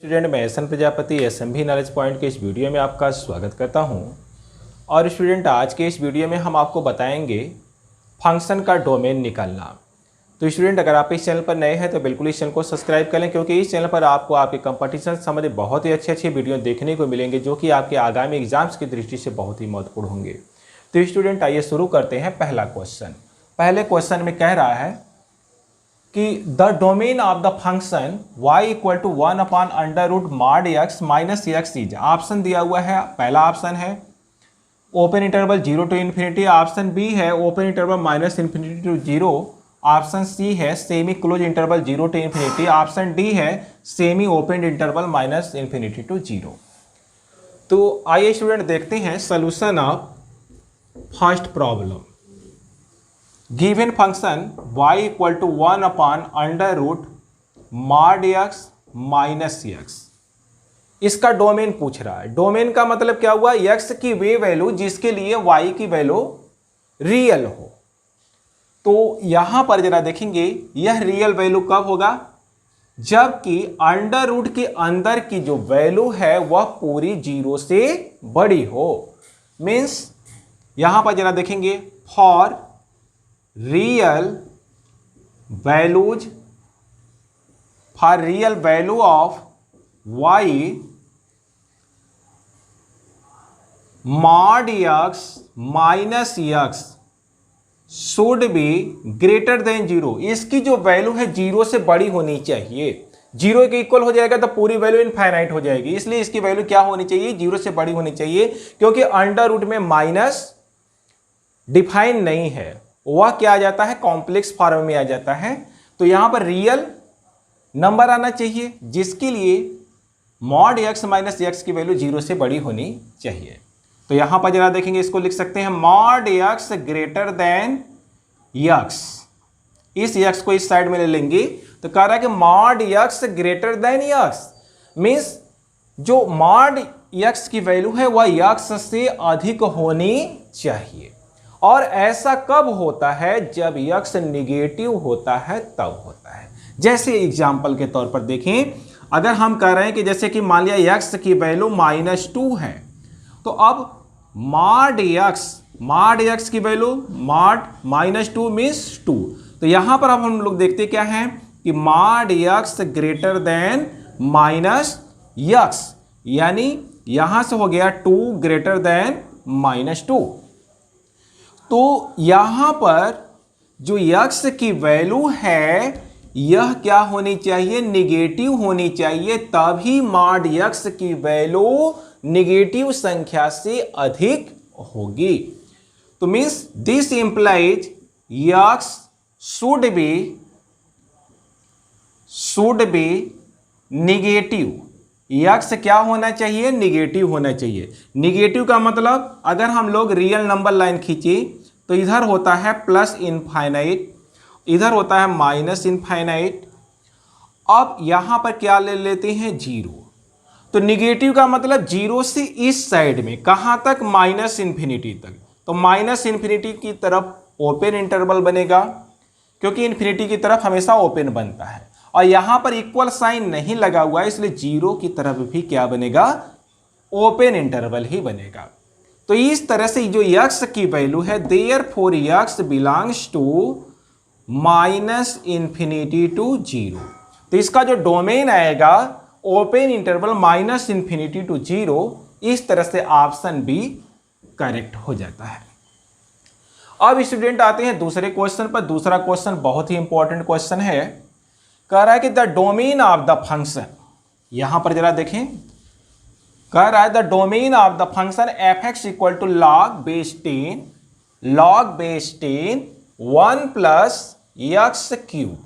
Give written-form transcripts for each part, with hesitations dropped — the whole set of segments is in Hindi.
स्टूडेंट मैं S N Prajapati SMB knowledge point के इस वीडियो में आपका स्वागत करता हूं। और स्टूडेंट आज के इस वीडियो में हम आपको बताएंगे फंक्शन का डोमेन निकालना। तो स्टूडेंट अगर आप इस चैनल पर नए हैं तो बिल्कुल इस चैनल को सब्सक्राइब कर लें, क्योंकि इस चैनल पर आपको आपके कंपटीशन से संबंधित बहुत ही अच्छे वीडियो देखने को मिलेंगे जो कि आपके आगामी एग्जाम्स की दृष्टि से बहुत ही महत्वपूर्ण होंगे। तो स्टूडेंट आइए शुरू करते हैं पहला क्वेश्चन। पहले क्वेश्चन में कह रहा है कि the domain of the function y equal to 1 upon under root mod x minus x is. Option दिया हुआ है, पहला ऑप्शन है open interval 0 to infinity, option B है open interval minus infinity to 0, option C है semi close interval 0 to infinity, option D है semi open interval minus infinity to 0। तो आइए स्टूडेंट देखते हैं solution of first problem. Given function y equal to 1 upon under root mod x minus x, इसका डोमेन पूछ रहा है। डोमेन का मतलब क्या हुआ, x की वे वैल्यू जिसके लिए y की वैल्यू रियल हो। तो यहां पर जरा देखेंगे यह रियल वैल्यू कब होगा, जबकि अंडर रूट के अंदर की जो वैल्यू है वह पूरी 0 से बड़ी हो। मीन्स यहां पर जरा देखेंगे for real value of y mod x minus x should be greater than 0। इसकी जो वैल्यू है 0 से बड़ी होनी चाहिए। 0 के इक्वल हो जाएगा तो पूरी वैल्यू इनफाइनाइट हो जाएगी, इसलिए इसकी वैल्यू क्या होनी चाहिए, 0 से बड़ी होनी चाहिए। क्योंकि अंडर रूट में माइनस डिफाइन नहीं है, वह क्या आ जाता है, कॉम्प्लेक्स फॉर्म में आ जाता है। तो यहां पर रियल नंबर आना चाहिए जिसके लिए मॉड x माइनस x की वैल्यू 0 से बड़ी होनी चाहिए। तो यहां पर जरा देखेंगे, इसको लिख सकते हैं mod x greater than x। इस x को इस साइड में ले लेंगे तो कह रहा है कि mod x greater than x, means जो मॉड x की वैल्यू है वह x से अधिक होनी चाहिए। और ऐसा कब होता है, जब x निगेटिव होता है तब होता है। जैसे एग्जाम्पल के तौर पर देखें, अगर हम कह रहे हैं कि जैसे कि मान लिया x की वैल्यू -2 है, तो अब मॉड x की वैल्यू मॉड -2 मीन्स 2। तो यहां पर अब हम लोग देखते क्या है कि mod x greater than -x, यानी यहां से हो गया 2 ग्रेटर देन -2। तो यहां पर जो x की वैल्यू है यह क्या होनी चाहिए, निगेटिव होनी चाहिए, तभी मॉड x की वैल्यू निगेटिव संख्या से अधिक होगी। तो means this implies x should be negative. x क्या होना चाहिए, निगेटिव होना चाहिए। निगेटिव का मतलब अगर हम लोग रियल नंबर लाइन खींचे तो इधर होता है प्लस इनफाइनाइट, इधर होता है माइनस इनफाइनाइट। अब यहां पर क्या ले लेते हैं, 0। तो निगेटिव का मतलब 0 से इस साइड में कहां तक, माइनस इन्फिनिटी तक। तो माइनस इन्फिनिटी की तरफ ओपन इंटरवल बनेगा, क्योंकि इन्फिनिटी की तरफ हमेशा ओपन बनता है। और यहां पर इक्वल साइन नहीं लगा हुआ है, इसलिए 0 की तरफ भी क्या बनेगा, ओपन इंटरवल ही बनेगा। तो इस तरह से जो x की वैल्यू है, therefore x belongs to minus infinity to 0। तो इसका जो डोमेन आएगा open interval minus infinity to 0। इस तरह से ऑप्शन बी करेक्ट हो जाता है। अब स्टूडेंट आते हैं दूसरे क्वेश्चन पर। दूसरा क्वेश्चन बहुत ही इंपॉर्टेंट क्वेश्चन है। कह रहा है कि the domain of the function, यहां पर जरा देखें, कह रहा है the domain of the function f(x) equal to log base 10 1 plus x cube.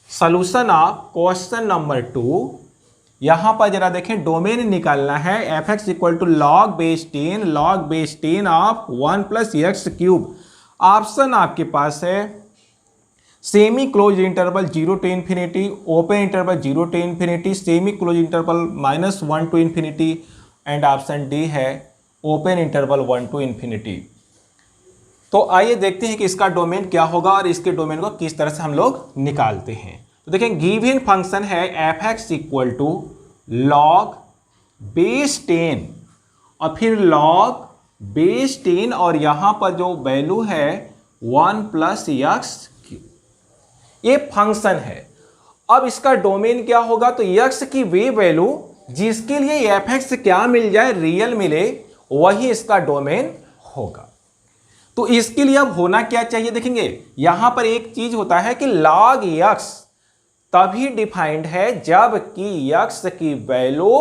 Solution of question number 2। यहां पर जरा देखें, डोमेन निकालना है f(x) equal to log base 10 of 1 plus x cube. Option आपके पास है semi close interval 0 to infinity, open interval 0 to infinity, semi close interval -1 to infinity, and option D है ओपन इंटरवल 1 टू इन्फिनिटी। तो आइए देखते हैं कि इसका डोमेन क्या होगा और इसके डोमेन को किस तरह से हम लोग निकालते हैं। तो देखें गिवन फंक्शन है f(x) equal to log base 10 और फिर log बेस 10 और यहां पर जो वैल्यू है 1 प्लस एक्स क्यूब, ये फंक्शन है। अब इसका डोमेन क्या होगा, तो x की वे वैल्यू जिसके लिए f(x) क्या मिल जाए, रियल मिले, वही इसका डोमेन होगा। तो इसके लिए अब होना क्या चाहिए, देखेंगे यहां पर एक चीज होता है कि log x तभी डिफाइंड है जबकि x की वैल्यू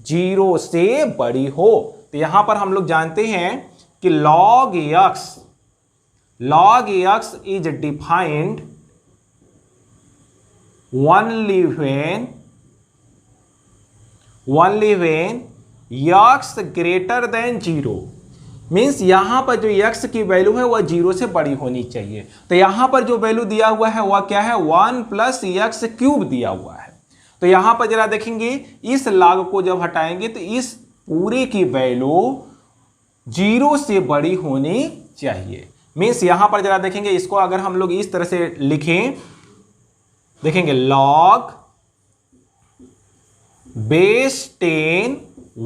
0 से बड़ी हो। तो यहां पर हम लोग जानते हैं कि log x is defined only when x greater than 0, means यहां पर जो x की वैल्यू है वह 0 से बड़ी होनी चाहिए। तो यहां पर जो वैल्यू दिया हुआ है वह क्या है, 1 प्लस एक्स क्यूब दिया हुआ है। तो यहां पर जरा देखेंगे, इस log को जब हटाएंगे तो इस पूरे की वैल्यू 0 से बड़ी होनी चाहिए। मीन्स यहां पर जरा देखेंगे, इसको अगर हम लोग इस तरह से लिखें, देखेंगे log base 10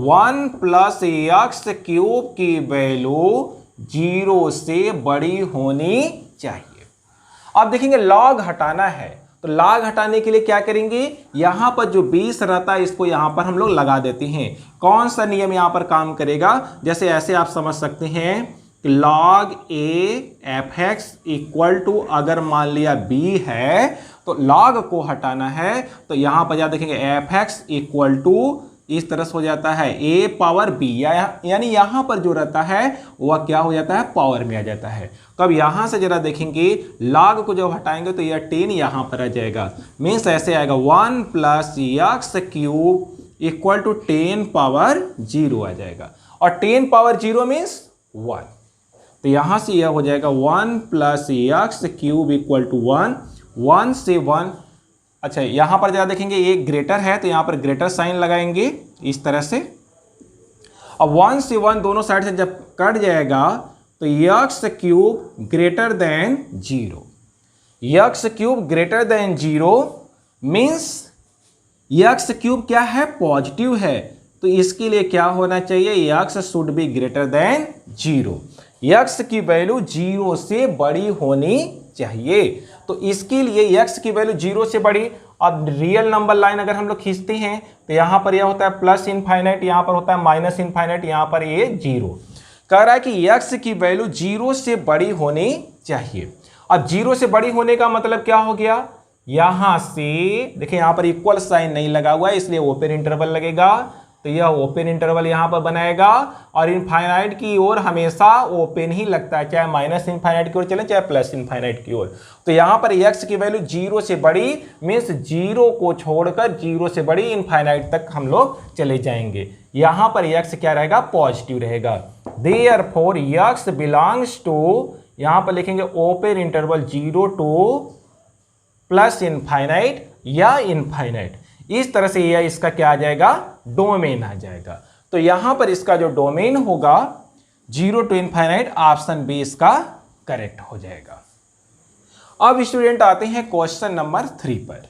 1 plus x cube की वैल्यू 0 से बड़ी होनी चाहिए। अब देखेंगे log हटाना है, तो log हटाने के लिए क्या करेंगे, यहां पर जो 20 रहता है इसको यहां पर हम लोग लगा देते हैं। कौन सा नियम यहां पर काम करेगा, जैसे ऐसे आप समझ सकते हैं कि log a f(x) equal to, अगर मान लिया b है तो log को हटाना है, तो यहां पर जा देखेंगे f(x) इक्वल टू इस तरह से हो जाता है a पावर b, यानी यहां पर जो रहता है वह क्या हो जाता है, पावर में आ जाता है। तो अब यहां से जरा देखेंगे log को जब हटाएंगे तो यह 10 यहां पर आ जाएगा। मीन्स ऐसे आएगा 1 plus x cube equal to 10 power 0 आ जाएगा, और 10 पावर 0 मीन्स 1। तो यहां से यह हो जाएगा 1 plus x cube equal to 1, 1 से 1। अच्छा, यहां पर जरा देखेंगे ये ग्रेटर है तो यहां पर ग्रेटर साइन लगाएंगे इस तरह से। अब 1 से 1 दोनों साइड से जब कट जाएगा तो x cube greater than 0, x cube greater than 0 means x cube क्या है, पॉजिटिव है। तो इसके लिए क्या होना चाहिए, x should be greater than 0, x की वैल्यू 0 से बड़ी होनी चाहिए। तो इसके लिए x की वैल्यू 0 से बड़ी। अब रियल नंबर लाइन अगर हम लोग खींचते हैं तो यहां पर यह होता है प्लस इनफाइनाइट, यहां पर होता है माइनस इनफाइनाइट, यहां पर ये 0। कह रहा है कि x की वैल्यू 0 से बड़ी होनी चाहिए। अब 0 से बड़ी होने का मतलब क्या हो गया, यहां से देखिए यहां पर इक्वल साइन नहीं लगा हुआ है इसलिए ओपन इंटरवल लगेगा, तो यह ओपन इंटरवल यहां पर बनाएगा। और इनफाइनाइट की ओर हमेशा ओपन ही लगता है, चाहे माइनस इनफाइनाइट की ओर चले चाहे प्लस इनफाइनाइट की ओर। तो यहां पर x की वैल्यू 0 से बड़ी मीन्स 0 को छोड़कर 0 से बड़ी इनफाइनाइट तक हम लोग चले जाएंगे। यहां पर x क्या रहेगा, पॉजिटिव रहेगा। देयरफॉर x बिलोंग्स टू, यहां पर लिखेंगे open interval 0 two plus infinite या इनफाइनाइट। इस तरह से यह इसका क्या आ जाएगा, डोमेन आ जाएगा। तो यहां पर इसका जो डोमेन होगा 0 टू इनफाइनाइट, ऑप्शन बी इसका करेक्ट हो जाएगा। अब स्टूडेंट आते हैं क्वेश्चन नंबर 3 पर।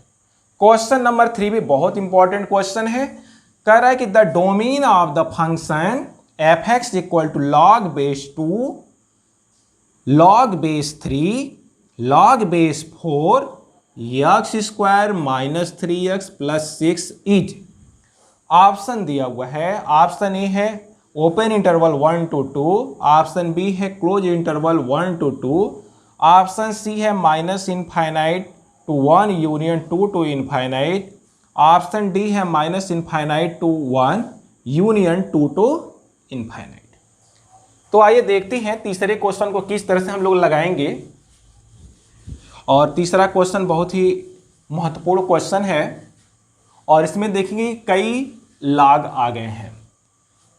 क्वेश्चन नंबर 3 भी बहुत इंपॉर्टेंट क्वेश्चन है। कह रहा है कि the domain of the function f(x) equal to log base 2, log base 3, log base 4 x square minus 3x plus 6 is. Option दिया हुआ है, ऑप्शन ए है open interval 1 to 2, option B है close interval 1 to 2, option C है minus infinite to 1 union 2 to infinite, option D है minus infinite to 1 union 2 to infinite. तो आइए देखते हैं तीसरे क्वेश्चन को किस तरह से हम लोग लगाएंगे। और तीसरा क्वेश्चन बहुत ही महत्वपूर्ण क्वेश्चन है और इसमें देखेंगे कई log आ गए हैं,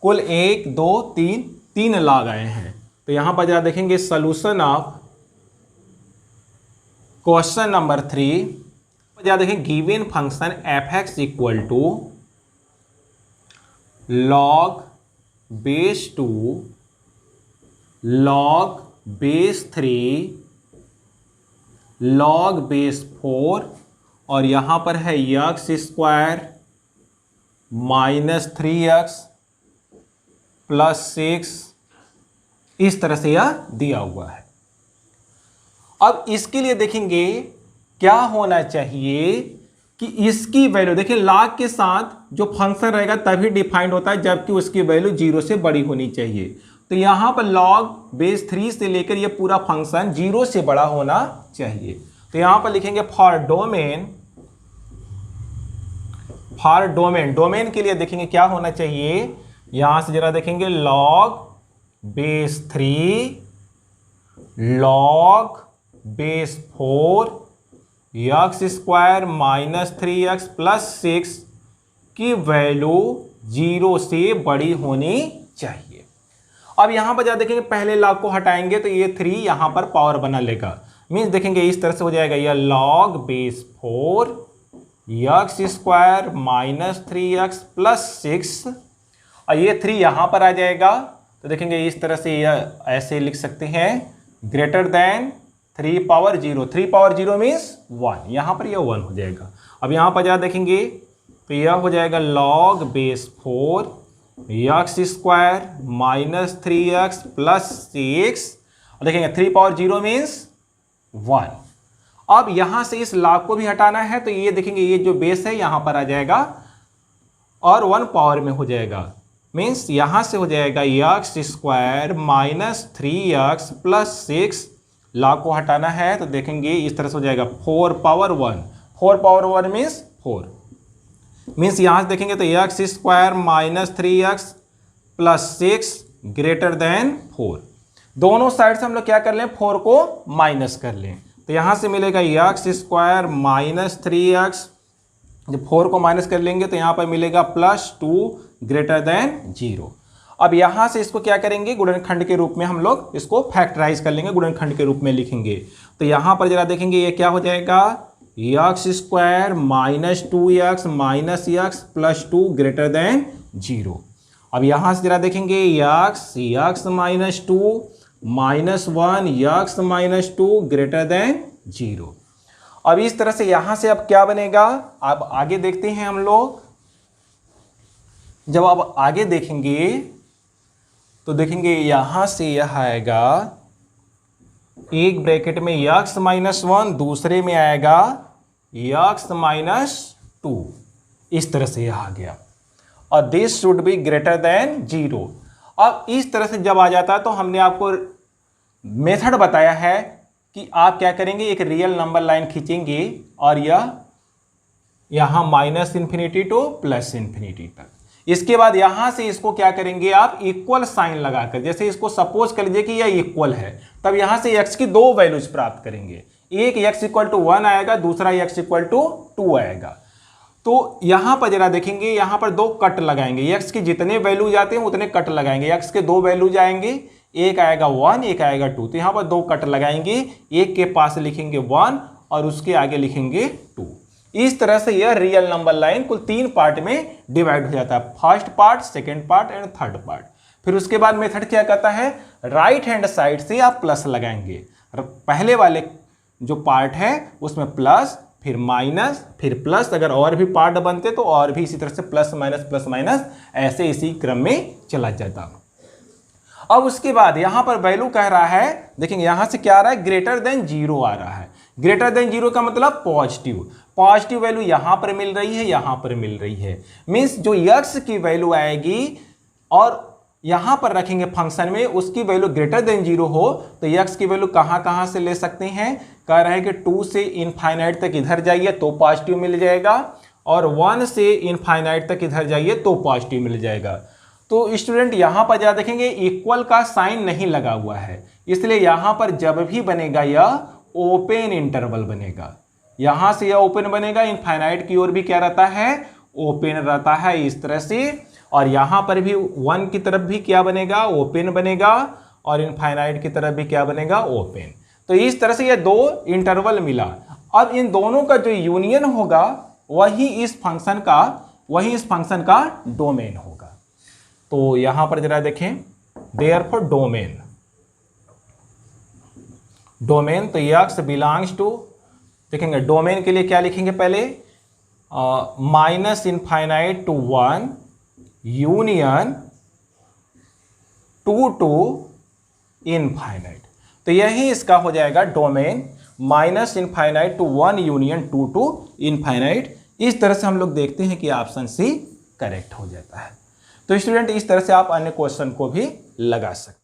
कुल 1 2 3 log आए हैं। तो यहां पर जरा देखेंगे सोल्यूशन ऑफ क्वेश्चन नंबर 3, जरा देखें given function f(x) equal to log base 2, log base 3, log base 4 और यहां पर है एक्स स्क्वायर -3x + 6, इस तरह से यह दिया हुआ है। अब इसके लिए देखेंगे क्या होना चाहिए कि इसकी वैल्यू देखिए log के साथ जो फंक्शन रहेगा तभी डिफाइंड होता है जबकि उसकी वैल्यू 0 से बड़ी होनी चाहिए। तो यहां पर log बेस 3 से लेकर यह पूरा फंक्शन 0 से बड़ा होना चाहिए। तो यहां पर लिखेंगे फॉर डोमेन के लिए देखेंगे क्या होना चाहिए। यहां से जरा देखेंगे log base 3 log base 4 x² - 3x + 6 की वैल्यू 0 से बड़ी होनी चाहिए। अब यहां पर जरा देखेंगे पहले log को हटाएंगे तो ये 3 यहां पर पावर बना लेगा। मीन्स देखेंगे इस तरह से हो जाएगा यह log बेस 4 x² - 3x + 6 और ये 3 यहां पर आ जाएगा। तो देखेंगे इस तरह से यह ऐसे लिख सकते हैं greater than 3 power 0। 3 power 0 means 1, यहां पर यह 1 हो जाएगा। अब यहां पर जरा देखेंगे तो यह हो जाएगा log बेस 4 x² - 3x + 6 और देखेंगे 3 पावर 0 मीन्स 1। अब यहां से इस log को भी हटाना है तो ये देखेंगे ये जो बेस है यहां पर आ जाएगा और 1 पावर में हो जाएगा। मीन्स यहां से हो जाएगा x² - 3x + 6 log को हटाना है तो देखेंगे इस तरह से हो जाएगा 4 पावर 1। 4 power 1 means 4। मीन्स यहां से देखेंगे तो x² - 3x + 6 ग्रेटर देन 4। दोनों साइड से हम लोग क्या कर लें 4 को माइनस कर लें तो यहां से मिलेगा x² - 3x। जब 4 को माइनस कर लेंगे तो यहां पर मिलेगा +2 ग्रेटर देन 0। अब यहां से इसको क्या करेंगे गुणनखंड के रूप में हम लोग इसको फैक्टराइज कर लेंगे, गुणनखंड के रूप में लिखेंगे। तो यहां पर जरा देखेंगे ये क्या हो जाएगा x² - 2x - x + 2 greater than 0। अब यहां से जरा देखेंगे x - 2 -1 x - 2 ग्रेटर देन 0। अब इस तरह से यहां से अब क्या बनेगा अब आगे देखते हैं हम लोग। जब अब आगे देखेंगे तो देखेंगे यहां से यह आएगा एक ब्रैकेट में x - 1 दूसरे में आएगा x - 2। इस तरह से यह आ गया और this should be greater than 0। अब इस तरह से जब आ जाता है तो हमने आपको मेथड बताया है कि आप क्या करेंगे एक रियल नंबर लाइन खींचेंगे और यह यहां -∞ टू +∞ तक। इसके बाद यहां से इसको क्या करेंगे आप इक्वल साइन लगाकर, जैसे इसको सपोज कर लीजिए कि यह इक्वल है तब यहां से x की 2 वैल्यूज प्राप्त करेंगे। एक x = 1 आएगा, दूसरा x = 2 आएगा। तो यहां पर जरा देखेंगे यहां पर 2 कट लगाएंगे, x के जितने वैल्यू जाते हैं उतने कट लगाएंगे। x के 2 वैल्यू जाएंगे, एक आएगा 1 एक आएगा 2। तो यहां पर 2 कट लगाएंगे, एक के पास लिखेंगे 1 और उसके आगे लिखेंगे 2। इस तरह से यह रियल नंबर लाइन कुल 3 पार्ट में डिवाइड हो जाता है, first part, second part and third part. फिर उसके बाद मेथड क्या कहता है राइट हैंड साइड से आप प्लस लगाएंगे। पहले वाले जो पार्ट है उसमें प्लस फिर माइनस फिर प्लस, अगर और भी पार्ट बनते तो और भी इसी तरह से प्लस माइनस ऐसे इसी क्रम में चला जाता। अब उसके बाद यहां पर वैल्यू कह रहा है, देखेंगे यहां से क्या आ रहा है ग्रेटर देन 0 आ रहा है। ग्रेटर देन 0 का मतलब पॉजिटिव वैल्यू यहां पर मिल रही है, यहां पर मिल रही है। मींस जो x की वैल्यू आएगी और यहां पर रखेंगे फंक्शन में उसकी वैल्यू ग्रेटर देन 0 हो तो x की वैल्यू कहां से ले सकते हैं। कह रहे हैं कि 2 से इनफाइनाइट तक इधर जाइए तो पॉजिटिव मिल जाएगा और 1 से इनफाइनाइट तक इधर जाइए तो पॉजिटिव मिल जाएगा। तो स्टूडेंट यहां पर जरा देखेंगे इक्वल का साइन नहीं लगा हुआ है, इसलिए यहां पर जब भी बनेगा यह ओपन इंटरवल बनेगा। यहां से यह ओपन बनेगा, इनफाइनाइट की ओर भी क्या रहता है ओपन रहता है इस तरह से। और यहां पर भी 1 की तरफ भी क्या बनेगा ओपन बनेगा और इनफाइनाइट की तरफ भी क्या बनेगा ओपन। तो इस तरह से यह 2 इंटरवल मिला। अब इन दोनों का जो यूनियन होगा वही इस फंक्शन का डोमेन होगा। तो यहां पर जरा देखें देयरफॉर डोमेन तो x बिलोंग्स टू, देखेंगे डोमेन के लिए क्या लिखेंगे पहले minus infinite to 1 union 2 to infinite. तो यही इसका हो जाएगा domain, minus infinite to 1 union 2 to infinite. इस तरह से हम लोग देखते हैं कि ऑप्शन सी करेक्ट हो जाता है। तो स्टूडेंट इस तरह से आप अन्य क्वेश्चन को भी लगा सकते हैं।